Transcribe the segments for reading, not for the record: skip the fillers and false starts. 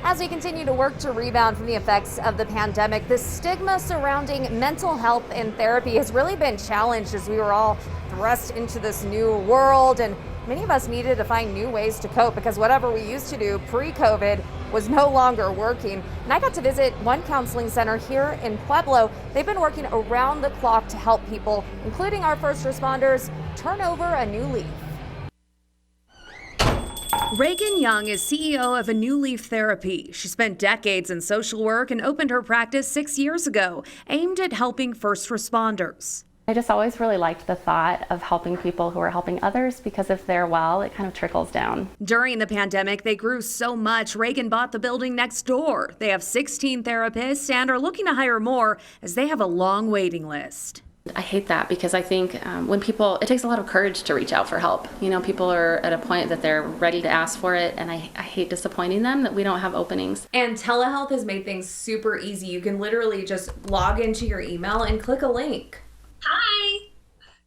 As we continue to work to rebound from the effects of the pandemic, the stigma surrounding mental health and therapy has really been challenged as we were all thrust into this new world, and many of us needed to find new ways to cope because whatever we used to do pre-COVID was no longer working. And I got to visit one counseling center here in Pueblo. They've been working around the clock to help people, including our first responders, turn over a new leaf. Reagan Young is CEO of A New Leaf Therapy. She spent decades in social work and opened her practice 6 years ago, aimed at helping first responders. I just always really liked the thought of helping people who are helping others, because if they're well, it kind of trickles down. During the pandemic, they grew so much, Reagan bought the building next door. They have 16 therapists and are looking to hire more as they have a long waiting list. I hate that because I think it takes a lot of courage to reach out for help. You know, people are at a point that they're ready to ask for it, and I hate disappointing them that we don't have openings. And telehealth has made things super easy. You can literally just log into your email and click a link. Hi!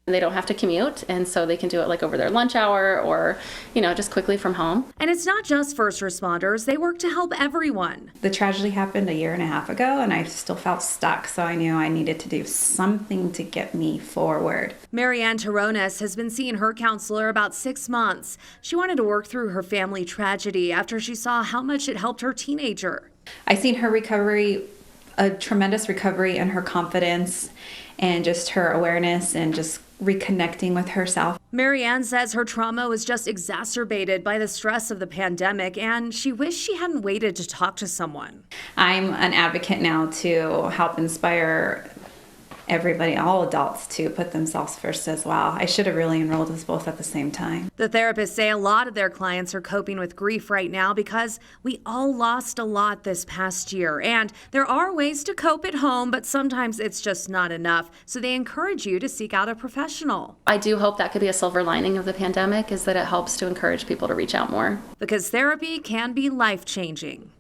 They don't have to commute, and so they can do it like over their lunch hour or, just quickly from home. And it's not just first responders. They work to help everyone. The tragedy happened 1.5 years ago, and I still felt stuck, so I knew I needed to do something to get me forward. Marianne Taronis has been seeing her counselor about 6 months. She wanted to work through her family tragedy after she saw how much it helped her teenager. I seen her recovery, a tremendous recovery in her confidence and just her awareness and just reconnecting with herself. Marianne says her trauma was just exacerbated by the stress of the pandemic, and she wished she hadn't waited to talk to someone. I'm an advocate now to help inspire everybody, all adults, to put themselves first as well. I should have really enrolled us both at the same time. The therapists say a lot of their clients are coping with grief right now because we all lost a lot this past year. And there are ways to cope at home, but sometimes it's just not enough. So they encourage you to seek out a professional. I do hope that could be a silver lining of the pandemic, is that it helps to encourage people to reach out more. Because therapy can be life-changing.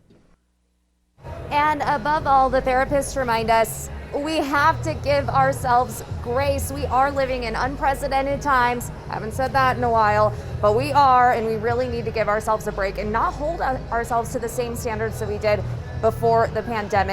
And above all, the therapists remind us we have to give ourselves grace. We are living in unprecedented times. Haven't said that in a while, but we are, and we really need to give ourselves a break and not hold ourselves to the same standards that we did before the pandemic.